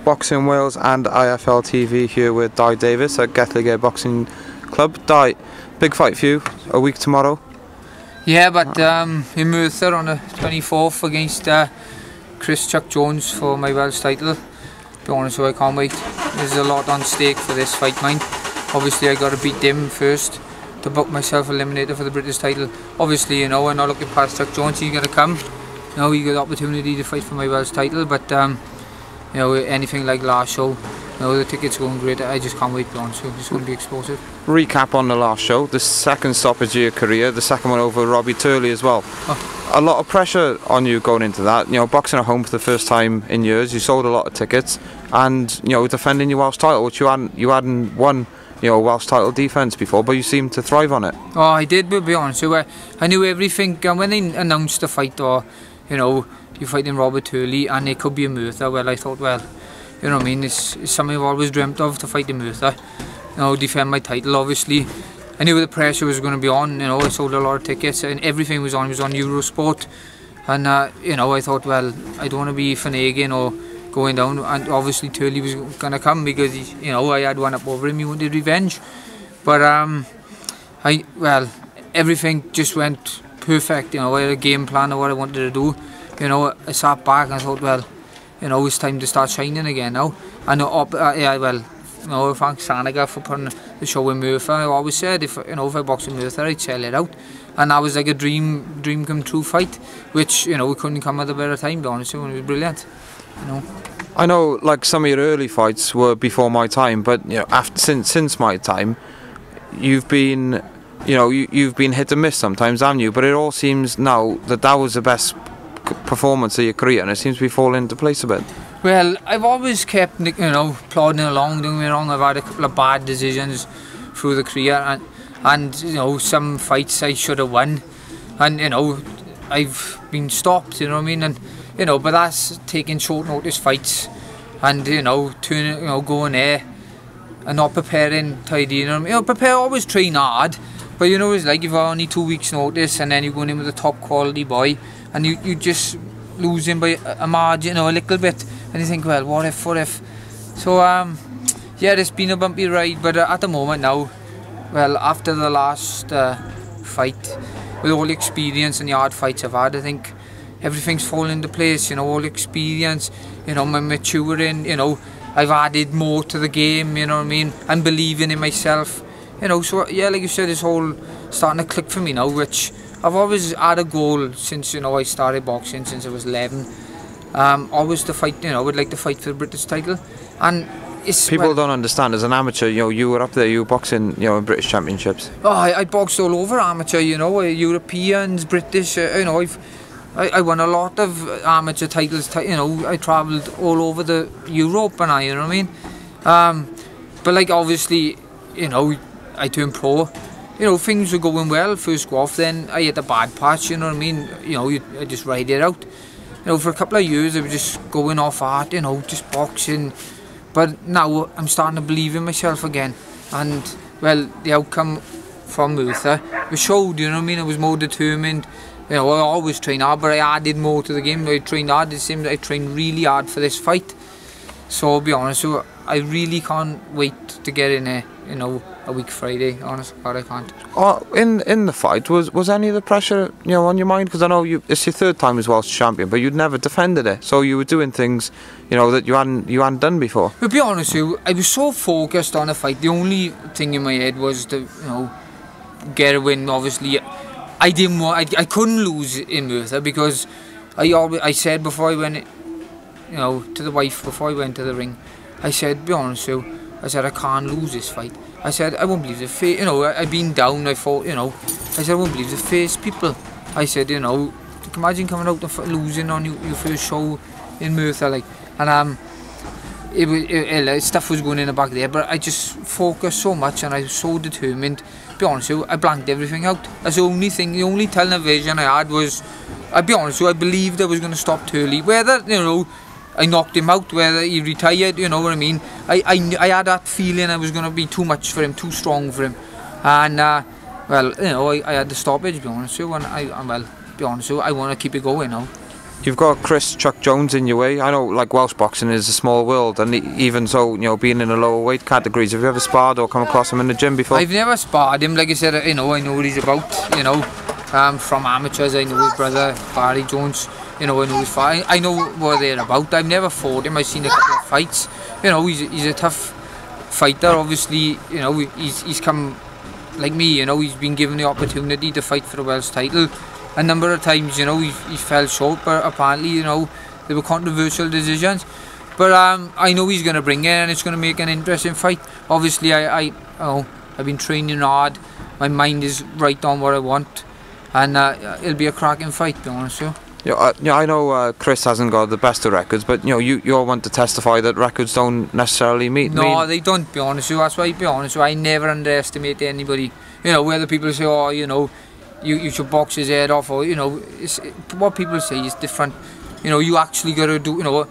Boxing Wales and IFL TV here with Dai Davies at RHYDYCAR Boxing Club. Dai, big fight for you, a week tomorrow. Yeah, but in Merthyr on the 24th against Kris Chuck Jones for my Welsh title. To be honest with you, I can't wait. There's a lot on stake for this fight, mind. Obviously I got to beat them first to book myself eliminator for the British title. Obviously, you know, we're not looking past Chuck Jones, he's going to come. You know, he got the opportunity to fight for my Welsh title, but you know, anything like last show, you know, the tickets going great. I just can't wait, to be honest with you. It's going to be explosive. Recap on the last show, the second stoppage of your career, the second one over RHYDYCAR as well. Oh. A lot of pressure on you going into that. You know, boxing at home for the first time in years, you sold a lot of tickets, and you know, defending your Welsh title, which you hadn't won, you know, Welsh title defence before, but you seemed to thrive on it. Oh, I did, but to be honest with you, I knew everything. And when they announced the fight, or you know, you're fighting RHYDYCAR and it could be a MERTHYR, well, I thought, well, you know what I mean, it's something I've always dreamt of, to fight in MERTHYR, you know, defend my title. Obviously I knew the pressure was going to be on, you know, I sold a lot of tickets and everything was on Eurosport, and you know, I thought, well, I don't want to be finagling or going down, and obviously Turley was going to come because he, you know, I had one up over him, he wanted revenge, but well, everything just went perfect, you know. I had a game plan of what I wanted to do. You know, I sat back and I thought, well, you know, it's time to start shining again now. And yeah, well, you know, thanks Sanaga for putting the show in MERTHYR. I always said, if you know, if I boxed in MERTHYR, I'd sell it out. And that was like a dream come true fight, which, you know, we couldn't come at a better time, to be honest with you. It was brilliant, you know. I know, like, some of your early fights were before my time, but you know, since my time, you've been, you know, you've been hit and miss sometimes, haven't you? But it all seems now that was the best performance of your career, and it seems to be falling into place a bit. Well, I've always kept, you know, plodding along. Don't get me wrong, I've had a couple of bad decisions through the career, and you know, some fights I should have won, and you know, I've been stopped, you know what I mean, and you know, but that's taking short notice fights, and you know, turning, you know, going there and not preparing tidy, you know what I mean. You know, always train hard, but you know, it's like you've only 2 weeks notice and then you're going in with a top quality boy and you just lose him by a margin, you know, a little bit, and you think, well, what if? So yeah, it's been a bumpy ride, but at the moment now, well, after the last fight, with all the experience and the hard fights I've had, I think everything's fallen into place, you know, all the experience, you know, my maturing, you know, I've added more to the game, you know what I mean, and believing in myself, you know. So yeah, like you said, it's all starting to click for me now, which I've always had a goal since, you know, I started boxing, since I was 11, always to fight, you know, I would like to fight for the British title. And it's, people don't understand, as an amateur, you know, you were up there, you were boxing, you know, in British championships. Oh, I boxed all over amateur, you know, Europeans, British, you know, I won a lot of amateur titles, you know. I travelled all over the Europe and you know what I mean. But like, obviously, you know, I turned pro. You know, things were going well first go off, then I hit a bad patch, you know what I mean. You know, I just ride it out. You know, for a couple of years I was just going off art, you know, just boxing. But now I'm starting to believe in myself again. And, well, the outcome from MERTHYR was showed, you know what I mean. I was more determined. You know, I always train hard, but I added more to the game. I trained hard, it seems I trained really hard for this fight. So, I'll be honest, so I really can't wait to get in there, you know, a week Friday, honest God, I can't. Oh, in the fight, was any of the pressure, you know, on your mind? Because I know it's your third time as Welsh champion, but you'd never defended it, so you were doing things, you know, that you hadn't done before. To be honest with you, I was so focused on the fight. The only thing in my head was to, you know, get a win. Obviously, I didn't want, I couldn't lose in MERTHYR, because I said before I went, you know, to the wife before I went to the ring, I said, be honest with you, I said, I can't lose this fight. I said, I won't believe the face, you know, I've been down, I thought, you know, I said, I won't believe the face people. I said, you know, imagine coming out and losing on your first show in MERTHYR, like, and stuff was going in the back there, but I just focused so much and I was so determined. To be honest with you, I blanked everything out. That's the only thing, the only television I had was, I'll be honest with you, I believed I was going to stop Turley. Whether, you know, I knocked him out, whether he retired, you know what I mean. I had that feeling I was going to be too much for him, too strong for him. And, well, you know, I had the stoppage, to be honest with you, and well, to be honest with you, I want to keep it going now. You've got Kris Chuck Jones in your way. I know, like, Welsh boxing is a small world, and even so, you know, being in the lower weight categories, have you ever sparred or come across him in the gym before? I've never sparred him. Like I said, you know, I know what he's about. You know, from amateurs, I know his brother Barry Jones. You know, I know his fight. I know what they're about. I've never fought him. I've seen a couple of fights. You know, he's a tough fighter. Obviously, you know, he's come like me. You know, he's been given the opportunity to fight for the Welsh title a number of times. You know, he fell short, but apparently, you know, there were controversial decisions. But I know he's going to bring it, and it's going to make an interesting fight. Obviously, you know, I've been training hard. My mind is right on what I want, and it'll be a cracking fight, to be honest with you. Yeah, I know Kris hasn't got the best of records, but you know, you all want to testify that records don't necessarily mean. No, they don't, to be honest with you. That's why, to be honest with you, I never underestimate anybody. You know, whether people say, oh, you know, you should box his head off, or, you know, what people say is different. You know, you actually got to do, you know,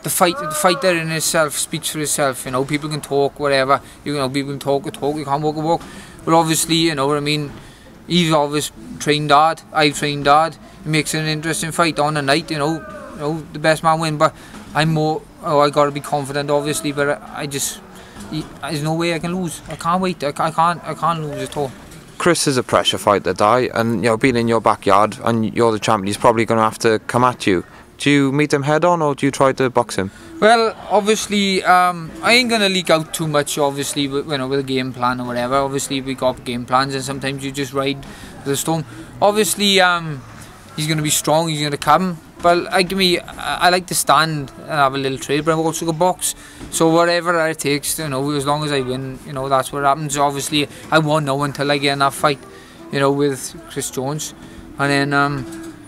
the fighter in itself speaks for itself. You know, people can talk, whatever. You know, people can talk, you can't walk a walk. But obviously, you know what I mean, he's always trained hard, I've trained hard. It makes it an interesting fight on the night, you know, the best man win. But I'm more, I got to be confident, obviously, but there's no way I can lose. I can't wait, I can't lose at all. Kris is a pressure fighter, Dai, and you know, being in your backyard and you're the champion, he's probably going to have to come at you. Do you meet him head on, or do you try to box him? Well, obviously, I ain't going to leak out too much, obviously, with a game plan or whatever. Obviously, we got game plans, and sometimes you just ride the storm. Obviously, he's going to be strong, he's going to come. But I like to stand and have a little trade, but I've also got box. So whatever it takes, you know, as long as I win, you know, that's what happens. Obviously, I won't know until I get in that fight, you know, with Kris Jones. And then,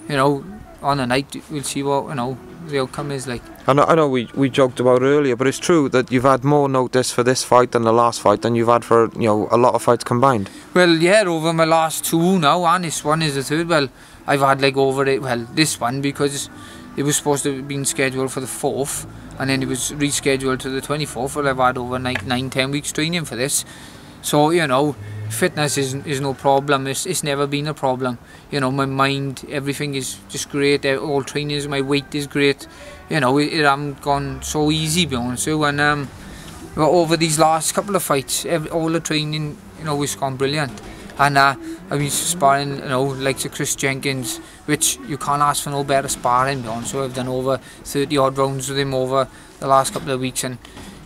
you know, on the night, we'll see what, you know, the outcome is like. I know we joked about earlier, but it's true that you've had more notice for this fight than the last fight than you've had for, you know, a lot of fights combined. Well, yeah, over my last two now, and this one is the third. Well, I've had like this one, because it was supposed to have been scheduled for the 4th, and then it was rescheduled to the 24th. Well, I've had over 9-10 weeks training for this. So, you know, fitness is no problem. It's never been a problem. You know, my mind, everything is just great. All training, my weight is great. You know, it hasn't gone so easy, to be honest with you. And over these last couple of fights, all the training, you know, has gone brilliant. And I've been sparring, you know, like Kris Jenkins, which you can't ask for no better sparring, to be honest with you. I've done over 30 odd rounds with him over the last couple of weeks, and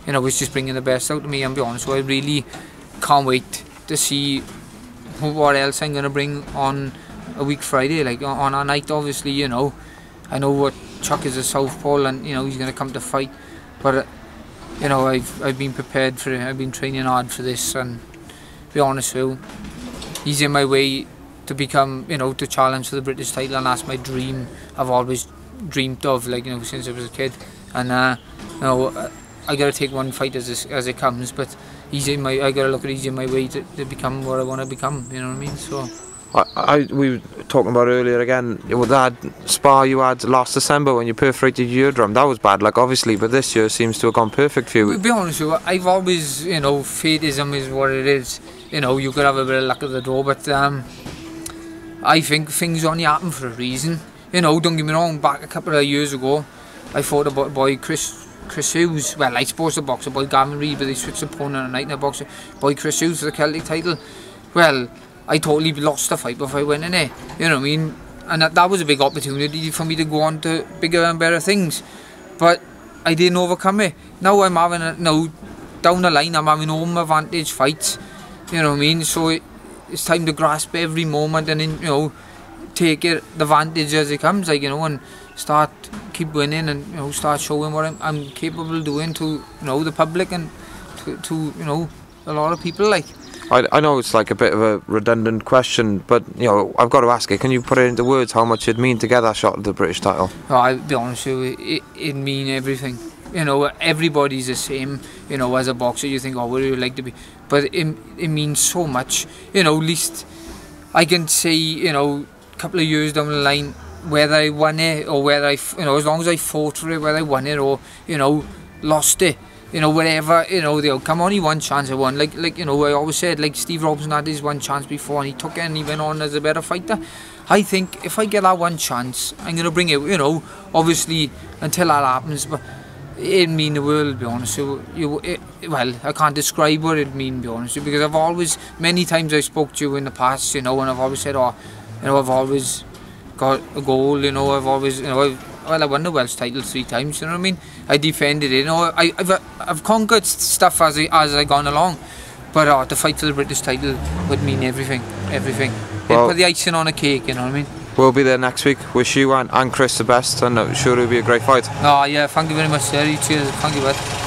you know, it's just bringing the best out of me. And, to be honest with you, I really can't wait to see what else I'm going to bring on a week Friday, like on our night. Obviously, you know, I know what Chuck is a southpaw, and you know, he's going to come to fight, but you know, I've been prepared for it. I've been training hard for this, and to be honest with you, he's in my way to become, you know, to challenge for the British title, and that's my dream. I've always dreamed of, like, you know, since I was a kid. And you know, I gotta take one fight as it comes, but I gotta look at he's in my way to become what I want to become. You know what I mean? So. We were talking about earlier again, with that spar you had last December when you perforated your eardrum. That was bad luck, obviously, but this year seems to have gone perfect for you. To be honest with you, I've always, you know, fatism is what it is. You know, you could have a bit of luck at the door, but I think things only happen for a reason. You know, don't get me wrong, back a couple of years ago, I fought a boy, Kris Hughes. Well, I supposed to box a boy, Gavin Reid, but they switched opponent on a night, and I boxed boy Kris Hughes for the Celtic title. Well, I totally lost the fight before I went in there. You know what I mean? And that was a big opportunity for me to go on to bigger and better things. But I didn't overcome it. Now I'm having down the line, I'm having home advantage fights. You know what I mean? So it's time to grasp every moment and then, you know, take the advantage as it comes, like, you know, and keep winning, and, you know, start showing what I'm capable of doing to, you know, the public and to you know, a lot of people, like. I know it's like a bit of a redundant question, but, you know, I've got to ask it. Can you put it into words how much it'd mean to get that shot at the British title? Oh, I'll be honest with you, it mean everything. You know, everybody's the same. You know, as a boxer, you think, oh, what do you like to be? But it means so much. You know, at least I can say, you know, a couple of years down the line, whether I won it or whether you know, as long as I fought for it, whether I won it or, you know, lost it. You know, whatever, you know, the outcome, only one chance I won. Like, you know, I always said, like, Steve Robson had his one chance before and he took it and he went on as a better fighter. I think if I get that one chance, I'm going to bring it, you know, obviously until that happens, but it'd mean the world, to be honest. Well, I can't describe what it'd mean, to be honest, because I've always, many times I spoke to you in the past, you know, and I've always said, oh, you know, I've always got a goal, you know, I've always, you know, I won the Welsh title 3 times, you know what I mean? I defended it, you know, I've conquered stuff as I gone along, but the fight for the British title would mean everything, everything. Well, put the icing on a cake, you know what I mean? We'll be there next week. Wish you and Kris the best, and I'm sure it'll be a great fight. Oh yeah, thank you very much, Terry. Cheers, thank you, bud.